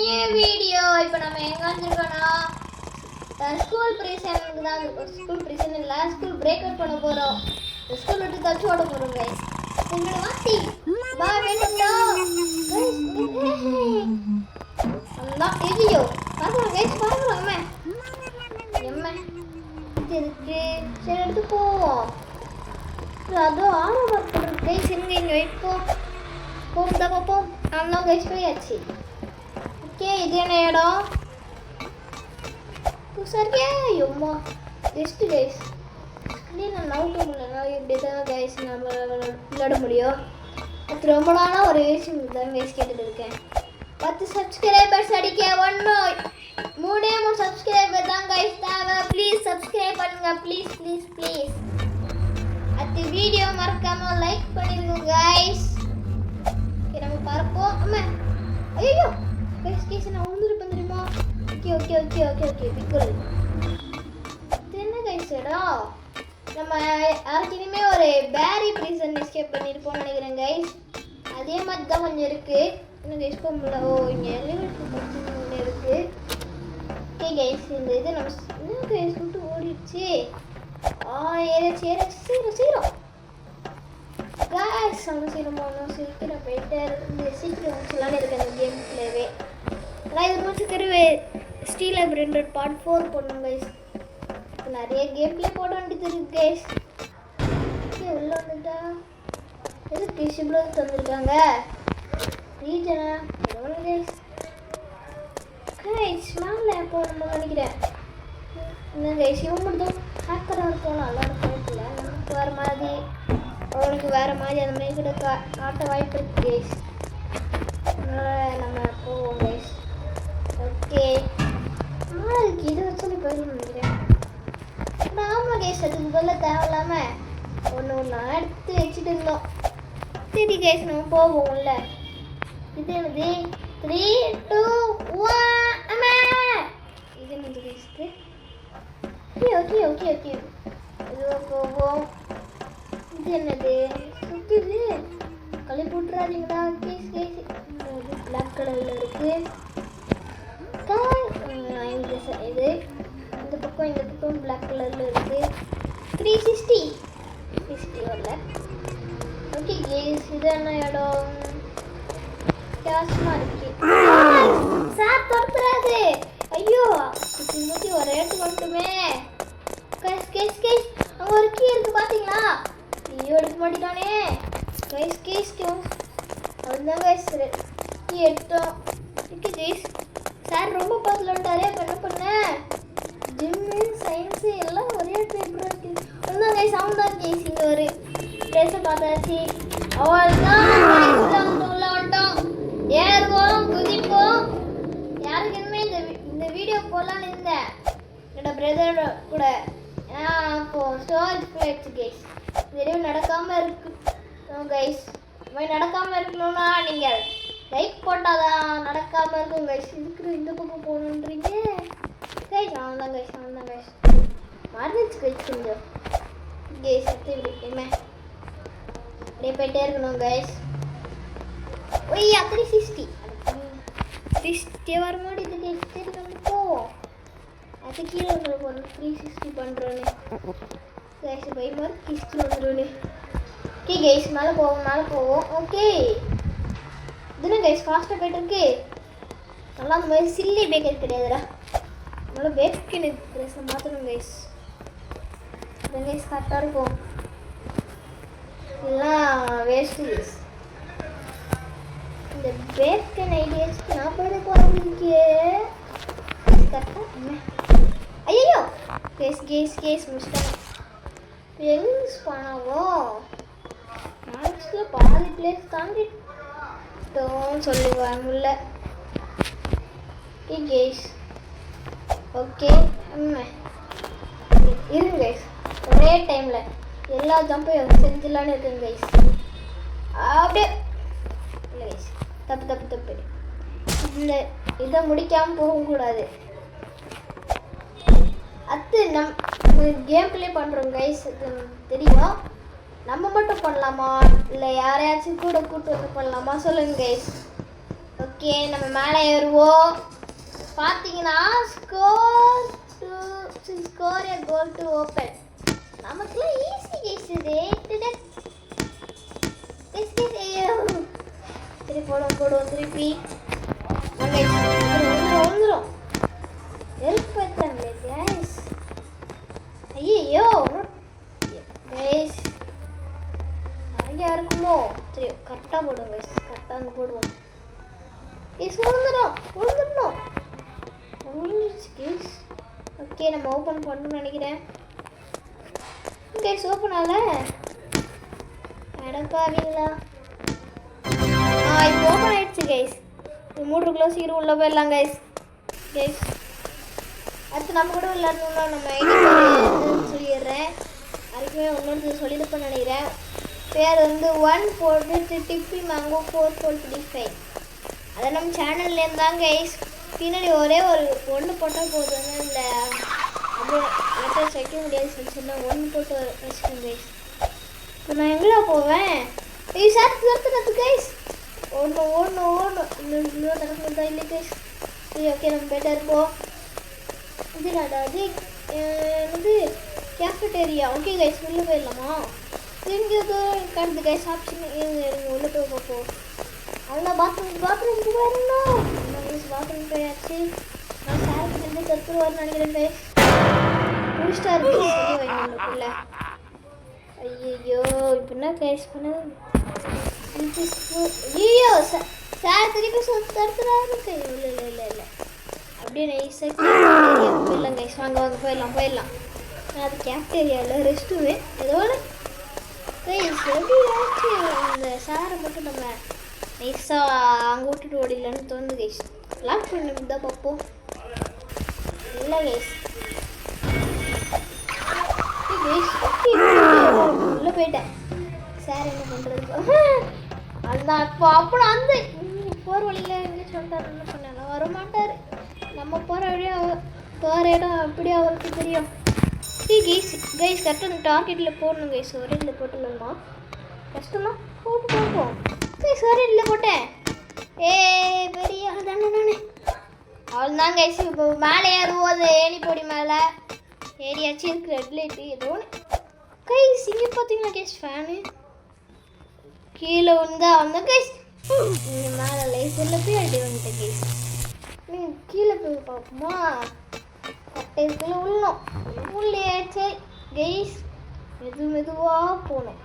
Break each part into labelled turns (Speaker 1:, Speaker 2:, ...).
Speaker 1: New video. இப்போ நம்ம எங்க வந்திருக்கோம்னா ஸ்கூல் பிரீசனுக்கு தான். ஸ்கூல் பிரீசன் இல்லை, ஸ்கூல் பிரேக் அவுட் பண்ண போகிறோம். ஸ்கூல் விட்டு தச்சு ஓட போகிறோம் கைஸ். எங்களோட வாத்தி பா வேணும்டா அதான் எதியோ பார்க்கலாம் கைஸ், பார்க்கலாம் அம்மா எம்மா இது இருக்கு. சரி எடுத்து போவோம். அதுவும் ஆர்வம் இருக்குது கைஸ். எங்க இங்கே வைப்போம் போகுதா பார்ப்போம். நல்லா கைஸ் போயாச்சு. ஓகே இது என்ன இடம் சரியா எம்மா ஜஸ்ட் கைஸ் நான் நவுட்ட முடியலன்னா இப்படி தான் கைஸ் நம்ம விளையாட முடியும். அது ரொம்ப நாளாக ஒரு விஷயம் தான் கைஸ் கேட்டுட்டு இருக்கேன். 10 சப்ஸ்கிரைபர்ஸ் அடிக்க ஒன்றும் 3 சப்ஸ்கிரைபர் தான் கைஸ் தேவை. ப்ளீஸ் சப்ஸ்கிரைப் பண்ணுங்க ப்ளீஸ் ப்ளீஸ் ப்ளீஸ். அது வீடியோ மறக்காம லைக் பண்ணிருங்க கைஸ். நம்ம பார்ப்போம். அம்மா ஐயோ கைஸ் கேஸ் நான் உழுந்துருப்பேன் தெரியுமா. Okay okay okay okay okay பிக்கல் இது என்ன கைஸ் இடம். நம்ம யாருக்கினுமே ஒரு பேரி ப்ரீசன் எஸ்கேப் பண்ணியிருப்போம்னு நினைக்கிறேன் கைஸ். அதே மாதிரி தான் கொஞ்சம் இருக்குது. இன்னும் கைஸ் போக முடியல. ஓ இங்கே எலிவேட்டர் ஒன்று இருக்குது. ஓகே கைஸ் இந்த இது நம்ம இன்னும் கைஸ் விட்டு ஓடிடுச்சு. ஏதாச்சும் சீரம் சீரம் கைஸ் அவ்வளோ சீக்கிரம் சீக்கிரம் போயிட்டு இருந்து சீக்கிரம் சொல்லலான்னு இருக்கேன் இந்த கேம் பிளேவே. ஆனால் இது முடிச்சுக்கிறவே ஸ்டீல் லேப்ரண்டட் பார்ட் 4 போடணும் கைஸ். இப்போ நிறைய கேம் பிளே போட வேண்டியது இருக்கு கைஸ். ஓகே உள்ள வந்துட்டா எதுக்கு இவ்வளோ தந்துருக்காங்க ரீஜனா எவ்வளோ கைஸ். கைஸ் மேலே போகணும்னு நினைக்கிறேன். இந்த கைஸ் இவன் மட்டும் ஹேக்கராக இருக்கும் நல்லா இருக்கும். இல்லை நமக்கு வேறு மாதிரி அவனுக்கு வேறு மாதிரி அந்த மாதிரி கூட காட்ட வாய்ப்பு இருக்கு கைஸ். அதனால் நம்ம போவோம் கைஸ். ஓகே அதுக்கு இது வச்சு போயிடணும் நினைக்கிறேன். ஆமாம் கைஸ் அதுக்கு பதில் தேவையில்லாமல் ஒன்று எடுத்து வச்சுட்டு இருந்தோம். சரி கைஸ் நம்ம போவோம் உள்ள. இது என்னது 3 2 1 அம்மா இது என்னது கைஸ்க்கு. ஓகே ஓகே ஓகே ஓகே இதுவாக போவோம். இது என்னது சுற்றுது களி போட்டுறாதீங்களா கேஸ் கேஸ். பிளாக் கலரில் இருக்குது. இது இந்த பக்கம் பிளாக் கலரில் இருக்குது. 360 வரல. ஓகே கேஸ் இது என்ன இடம் வித்தியாசமாக இருக்கு. சார் துரத்துறாது. ஐயோ சுற்றி ஒரு இடத்துக்கு வந்துட்டுமே. கேஸ் கேஸ் கேஸ் அங்கே ஒரு கீ இருக்குது பார்த்தீங்களா. ஐயோ எடுக்க மாட்டேங்கானே கைஸ் கேஸ் அதுதான் கைஸ் கீ எடுத்தோம். ஓகே கேஸ் சார் ரொம்ப பார்த்துல வந்துட்டாரே. இப்போ என்ன பண்ண ஜிம்மு சயின்ஸு எல்லாம் ஒரே பேப்பராக இருக்குது. ஒன்றும் கைஸ் அவன் தான் கேஸ் இங்கே ஒரு ட்ரெஸ்ஸை பார்த்தாச்சு. அவள் தான் உள்ள வந்துட்டோம். ஏறுவோம் குதிப்போம். யாருக்கு இனிமே இந்த வீடியோ போடலான்னு இருந்தேன் என்னோட பிரதரோட கூட. ஏன்னா அப்போது ஸ்டோரேஜ் போயிடுச்சு கைஸ். வீடியோ நடக்காமல் இருக்கு கைஸ். இந்த மாதிரி நடக்காமல் இருக்கணும்னா நீங்கள் லைக் போட்டால் தான் நடக்காமல் இருக்கும் கைஸ். இதுக்கு இந்த பக்கம் போகணுன்றீங்க கைஸ். அவன் தான் கைஸ் மறந்துச்சு கைஸ் கொஞ்சம் கைஸ். இப்படி என்ன அப்படியே போயிட்டே இருக்கணும் கைஸ். ஒய் 360 வர மாட்டேது கைஸ். சரி நம்ம போவோம். அது கீழே வந்துடும் 360 பண்ணுறோன்னு கைஸ். பயமாக கிஸ்ட்டு வந்துடுன்னு. ஓகே கைஸ் மேலே போவோம். ஓகே இதுன்னு கைஸ் ஃபாஸ்ட்டாக போய்ட்டுருக்கு. நல்லா அந்த மாதிரி சில்லி பேக்கர் கிடையாதுடா. நல்லா பேக்கனு ட்ரெஸ்ஸை மாற்றணும் கைஸ். இது கைஸ் கரெக்டாக இருக்கும். எல்லாம் வேஸ்ட்டு கைஸ். இந்த பேக்கன் ஐடியாஸ்க்கு நான் போயிட போகிறேன் கரெக்டாக. ஐயோ கேஸ் முடிச்சிட்டாங்க. எங்கே ஸ்பானாவோ மேக்ஸில் பாதி பிளேஸ் தாண்டிட்டோம் சொல்லுவாங்க முல்ல. ஓகே கேஸ் ஓகே இருங்க கைஸ். ஒரே டைமில் எல்லா ஜம்பையும் செஞ்சிடலான்னு இருக்குங்க கைஸ். அப்படியே இல்லை கைஸ் தப்பு இந்த இதை முடிக்காமல் போகக்கூடாது. அது கேம் ப்ளே பண்ணுறோம் கைஸ். தெரியும் நம்ம மட்டும் பண்ணலாமா இல்லை யாரையாச்சும் கூட கூட்டு வந்து பண்ணலாமா சொல்லுங்க கைஸ். ஓகே நம்ம மேலே ஏறுவோம். பார்த்தீங்கன்னா score a goal to open. நமக்குலாம் ஈஸி கேஸ் இது. சரி போடுவோம் திருப்பி. வந்துடும் நெருப்பேற்றாங்களே கேஸ். ஐயோ கேஸ் நிறையா இருக்குமோ. சரி கரெக்டாக போடுவோம் கேஸ். கரெக்டாக அங்கே போடுவோம் கேஸ். விழுந்துடணும் கேஸ். ஓகே நம்ம ஓப்பன் பண்ணணும்னு நினைக்கிறேன் கேஸ். ஓப்பன் ஆகல அடப்பாவீங்களா. இப்போ ஓப்பன் ஆயிடுச்சு கைஸ். மூடுக்குள்ள சீக்கிரம் உள்ள போயிடலாம் கைஸ். அடுத்து நம்ம கூட விளையாடணும்னா நம்ம ஐடி சொல்லிடுறேன். அதுக்குமே ஒன்று சொல்லியிருப்பேன்னு நினைக்கிறேன். பேர் வந்து 1 டிப்பி மேங்கோ 445. அதை நம்ம சேனல்லேருந்து தான் கைஸ். பின்னாடி ஒரே ஒன்று போட்டால் போதும். இல்லை அப்படியே லெட்டர்ஸ் வைக்க முடியாது சொன்னால் 1 போட்டு வச்சுக்கோங்க கைஸ். இப்போ நான் எங்கே போவேன்? சேர்த்து கைஸ். ஓடணும் இன்னும் தடவை தான் இல்லை கைஸ். சரி ஓகே நம்ம போய்ட்டா இருப்போம். இது என்னது கேஃபட்டேரியா. ஓகே கைஸ் உள்ளே போயிடலாமா? இங்கே கடந்து கைஸ் ஆப்ஷன் உள்ளே போய் பார்ப்போம். அதெல்லாம் பாத்ரூம் போயிடணும். பாத்ரூம் போயாச்சு. நான் சாருக்கு வந்து கற்றுருவார்னு நினைக்கிறேன் கைஸ். முடிச்சிட்டா இருக்கு சரி வைக்கல. ஐயோ இப்போ என்ன கைஸ் பண்ணது? ஐயோ சார் திருப்பி தடுத்துறாரு. இல்லை அப்படியே நைஸாக போயிடலாம் கைஸ். வாங்க போயிடலாம். அது கேஃப்டேரியாவில் ரெஸ்ட்டுமே ஏதோட கைஸ். எப்படி ஆச்சு இந்த சாரை மட்டும் நம்ம நைஸாக அங்கே விட்டுட்டு ஓடிடலான்னு தோணுது கைஸ். லாக் பண்ணி தான் பார்ப்போம். இல்லை கைஸ் உள்ளே போயிட்டேன். சார் என்ன பண்ணுறது? அதுதான் அப்போ அந்த போகிற வழியில் எங்கே சொல்லிட்டாரு என்ன பண்ணலாம். வரமாட்டார். நம்ம போகிற இடம் அப்படியே அவருக்கு தெரியும். கைஸ் கரெக்டாக அந்த டார்கெட்டில் போடணும் கைஸ். ஒரே இதில் போட்டுடலாமா? கஷ்டமா? போப்போம் கைஸ். ஒரே இதில் போட்டேன். பெரிய தானே அவ்வளோதான் கைஸ். இப்போ மேலே ஏறுவோம். அது ஏணி பொடி மேலே ஏரியாச்சு இருக்கு. ரெட் லைட்டு ஏதோ ஒன்று கைஸ். இங்கே பார்த்தீங்கன்னா கைஸ் ஃபேனு கீழே வந்த கைஸ். இங்கே மேலே லைசரில் போய் அடி வந்துட்டேன் கைஸ். கீழே போய் பார்ப்போமா? கட்டைக்குள்ளே உள்ளோம். உள்ளேயாச்சு கைஸ். மெதுவாக போகணும்.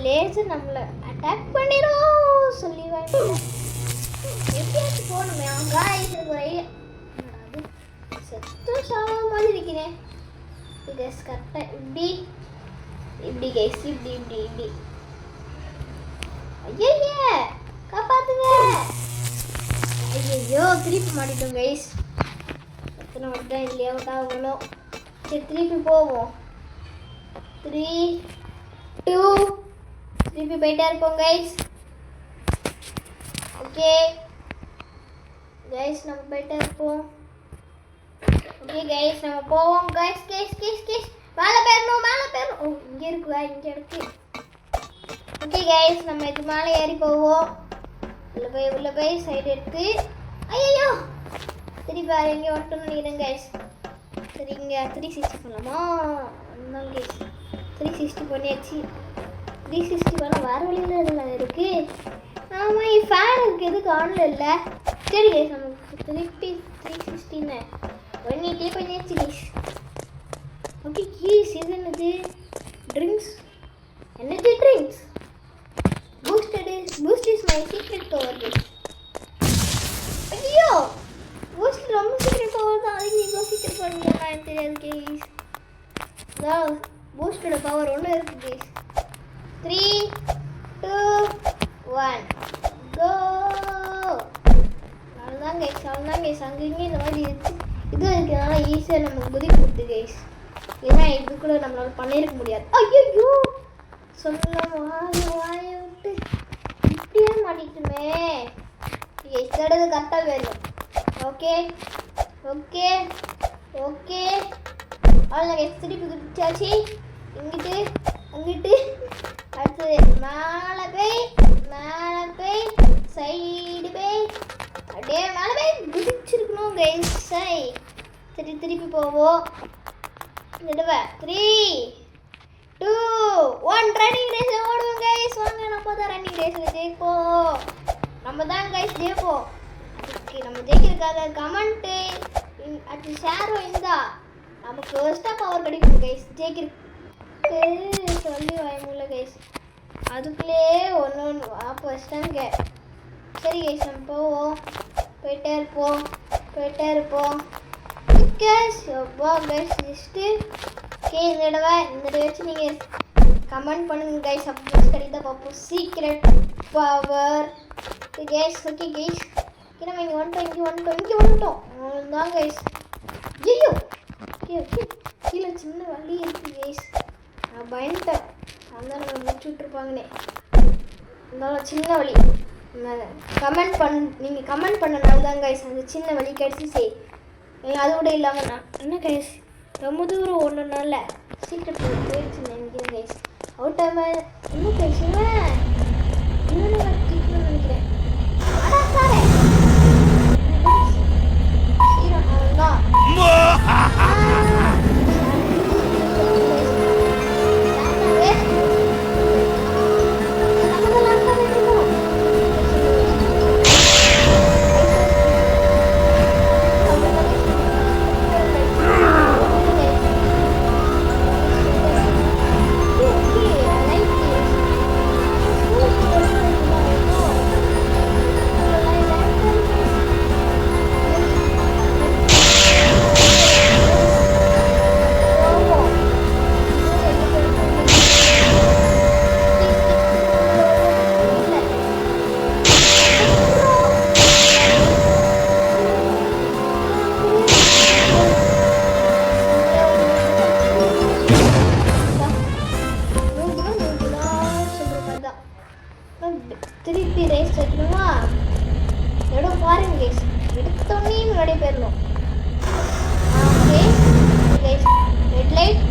Speaker 1: லேசர் நம்மளை அட்டாக் பண்ணிடும் சொல்லி வாங்க. எப்படியாச்சும் போகணுமே. கைஸ் எனக்கு ஒரு ஐடியா. செத்தும் சாவ மாதிரி இருக்கிறேன் கைஸ். கரெக்டாக இப்படி கைஸ். இப்படி ஐயோ காப்பாத்துங்க. ஐயோ திருப்பி மாட்டிட்டோம் கைஸ். எத்தனை மட்டும் இல்லையா விட்டாகணும். சரி திருப்பி போவோம். 3 2 திருப்பி போயிட்டே இருப்போம் கைஸ். ஓகே கைஸ் நம்ம போயிட்டே இருப்போம். ஓகே கைஸ் நம்ம போவோம் கைஸ். மேலே போயிடணும். ஓ இங்கே இங்கே இருக்கு. ஓகே கைஸ் நம்ம இது மேலே ஏறி போவோம். உள்ள போய் சைடு எடுத்து ஐயோ திருப்பி வேறு எங்கேயும் வந்துட்டோம்னு நினைக்கிறேன் கைஸ். சரி இங்கே 360 பண்ணலாமா? அதுதான் கைஸ் 360 பண்ணியாச்சு. 360 பண்ண வேறு வழியில் எதுலாம் இருக்குது. ஆமாம் ஃபேன் இருக்குது. எதுக்கு ஆன்ல இல்லை? சரி கைஸ் நம்ம திருப்பி 360 பண்ணியாச்சு கைஸ். ஓகே கீஸ் இது என்னது? Drinks. Energy drinks. Boost is my secret power guys. ஐயோ boost ரொம்ப secret power தான். அது நீங்க secret பண்ணுங்க. நான் தெரியாது guys. பூஸ்டோட பவர் ஒன்று இருக்கு guys. 3 2 1 go. அவ்வளோதான் guys. அங்கேயும் இந்த மாதிரி இருக்கு. இது இருக்கிறதுனால ஈஸியாக நம்ம குதிக்கிறது guys. ஏன்னா இதுக்குள்ள நம்மளால பண்ணியிருக்க முடியாது. ஐயோ சொல்லலாம் வாயை விட்டு இப்படியே மாட்டிட்டுமே. எத்தடது கரெக்டாக வேணும். ஓகே அவ்வளோ திருப்பி குதிச்சாச்சு. இங்கிட்டு அங்கிட்டு அடுத்தது மேலே போய் சைடு போய் அப்படியே மேலே குதிச்சிருக்கணும் கைஸ். திருப்பி போவோம். நடுவே 3 2 1 ரன்னிங் ரேஸ் ஓடுவோம் கைஸ். வாங்க நம்ம தான் ரன்னிங் ரேஸில் ஜெயிப்போம். நம்ம தான் கைஸ் ஜெயிப்போம். அதுக்கு நம்ம ஜெயிக்கிறதுக்காக கமெண்ட்டு அது ஷேரும் இருந்தா நமக்கு ஃபர்ஸ்ட்டாக பவர் கிடைக்கும் கைஸ். ஜெயிக்கிறதுக்கு சொல்லி வாய்மூல கைஸ். அதுக்குள்ளே ஒன்று ஆப் வச்சிட்டாங்க. சரி கைஸ் நம்ம போவோம். போயிட்டே இருப்போம் கைஸ். எப்போ கைஸ் ஜஸ்ட்டு ஓகே இந்த தடவை வச்சு நீங்கள் கமெண்ட் பண்ணுங்க கைஸ். அப்போ கிடைத்தா பார்ப்போம். Secret power guys. Okay guys நம்ம இங்கே வந்துட்டோம் அவ்வளோதான் கைஸ். ஐயோ ஓகே கீழே சின்ன வழி இருக்குது கைஸ். நான் பயந்துட்டேன். அதான் நம்ம முடிச்சு விட்ருப்பாங்கன்னே. இருந்தாலும் சின்ன வழி நீங்கள் கமெண்ட் பண்ணனால தான் கைஸ் அந்த சின்ன வழி கிடச்சிச்சு. அதோட இல்லாமல் நான் என்ன கைஸ் ரொம்ப தூரம் ஒன்றுனால சீக்கிரம் போயிடுச்சு நினைக்கிறேன் கைஸ். அவுட் ஆக இன்னும் கைஸ் இன்னொன்று நினைக்கிறேன். திருப்பி ரேஸ் வைக்கணுமா? இடம் பாருங்க கைஸ். எடுத்தோடனே முன்னாடி போயிடணும். Okay guys red light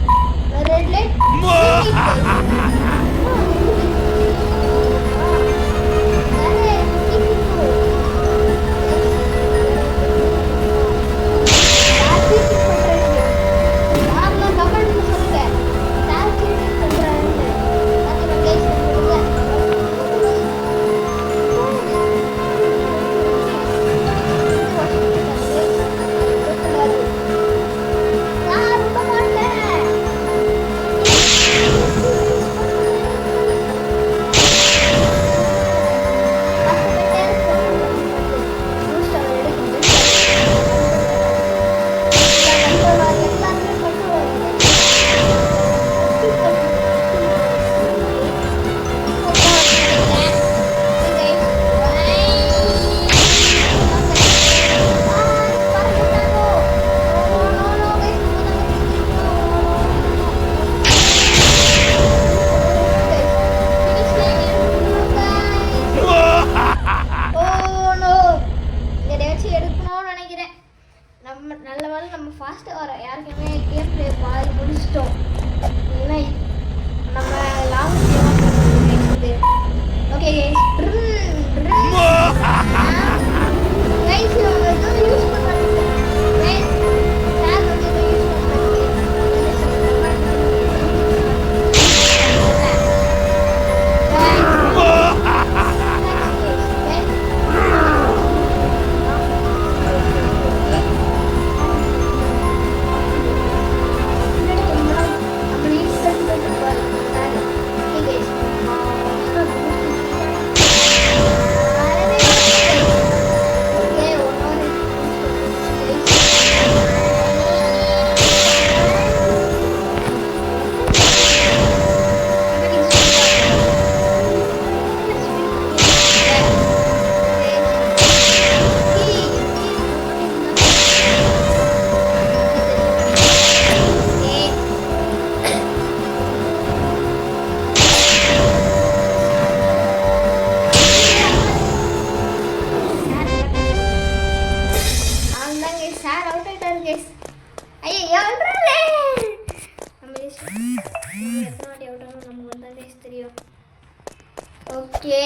Speaker 1: okay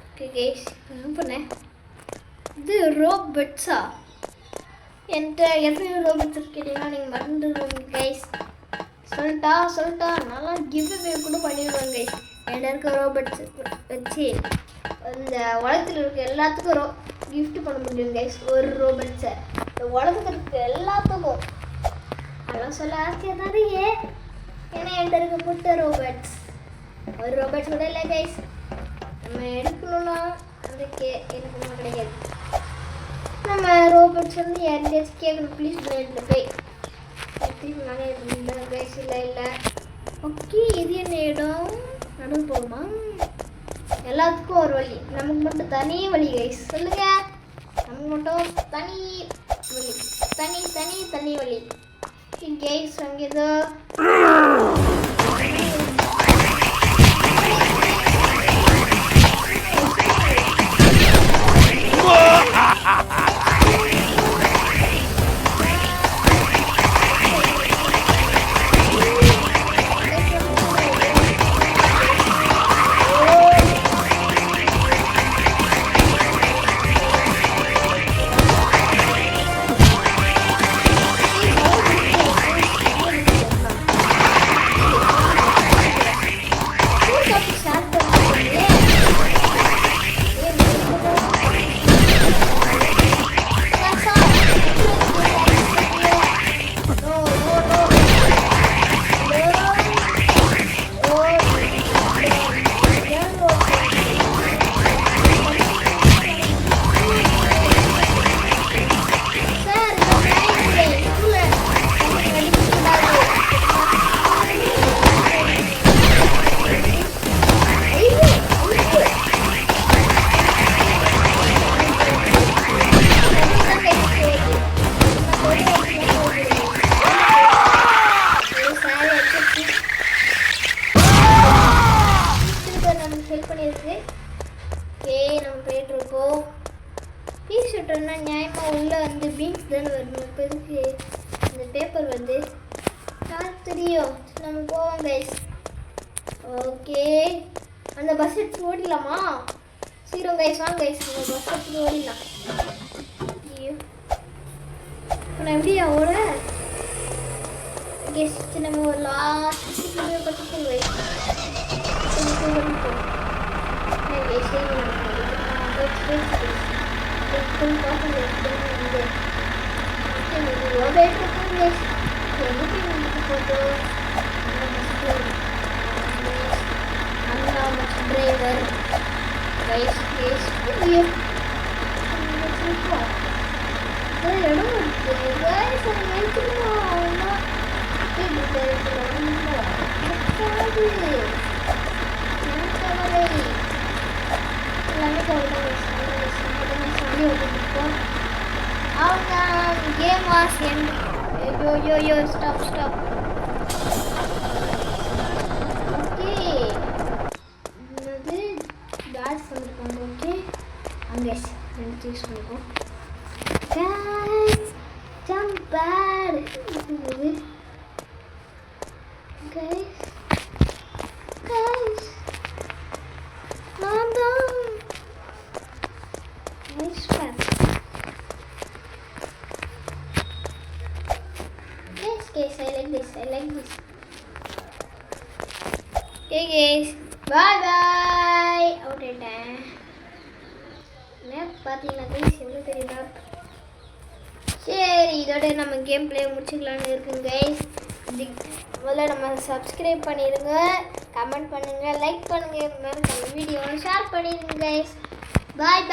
Speaker 1: okay guys என்ன பண்ணேன் இது ரோபட்ஸா? என்கிட்ட எத்தனை ரோபட்ஸ் இருக்குன்னா நீங்கள் மறந்துடுவோங்க கைஸ். சொல்லிட்டா நல்லா கிவ் அவே கூட பண்ணிடுவாங்க கைஸ். என்கிட்ட இருக்க ரோபட்ஸ் வச்சு இந்த உலகத்தில் இருக்க எல்லாத்துக்கும் கிஃப்ட் பண்ண முடியும் கைஸ். ஒரு ரோபட்ஸை இந்த உலகத்தில் இருக்க எல்லாத்துக்கும் அதெல்லாம் சொல்ல ஆசையாக தான் ஏன்னா என்கிட்ட இருக்க புட்ட ரோபட்ஸ் ஒரு ரோபட்ஸ் கூட இல்லை கைஸ். நம்ம எடுக்கணும்னா அதுக்கு எனக்கு ஒன்றும் கிடைக்காது. நம்ம ரோபோட்ஸ் வந்து யார்கிட்டயாச்சும் கேட்கணும் ப்ளீஸ் பிளேட்டில் போய் நானே கைஸ். இல்லை ஓகே, இது என்ன இடம்? நடுவு போகுமா? எல்லாத்துக்கும் ஒரு வழி, நமக்கு மட்டும் தனி வழி கைஸ். சொல்லுங்க, நமக்கு மட்டும் தனி வழி, தனி வழி கைஸ். அங்கே ஏதோ நம்ம போயிட்டுருக்கோம். பீஸ் ஷூட்டர்னா நியாயமாக உள்ளே வந்து பீன்ஸ் தானே வரணும். இப்போ இதுக்கு இந்த பேப்பர் வந்து தெரியும். நம்ம போவோம் கைஸ். ஓகே, அந்த பஸ் எடுத்து ஓடிடலாமா? சீக்கிரம் கைஸ் வாங்க கைஸ், அந்த பஸ் எடுத்து ஓடிடலாம். ஐயோ, இப்போ நான் எப்படியா ஓட கெஸ்ட்? நம்ம ஒரு லாஸ்ட் பக்கத்து guys driver guys game was end. Yo, stop. Okay, இது பேட்ஸ் வந்துருக்காங்க. ஓகே, அங்கே ரெண்டு சூஸ் பண்ணிப்போம். guys jump bad guys calm down. Nice one. Guys, I like this. Okay guys, bye. அவுட்டேன். பார்த்தீங்கன்னா கைஸ் எவ்வளோ தெரியுதா? சரி, இதோட நம்ம கேம் பிளே முடிச்சுக்கலான்னு இருக்குங்க கைஸ். முதல்ல நம்ம சப்ஸ்கிரைப் பண்ணிடுங்க, கமெண்ட் பண்ணுங்கள், லைக் பண்ணுங்கள், வீடியோவை ஷேர் பண்ணிடுங்க கைஸ். பாய்.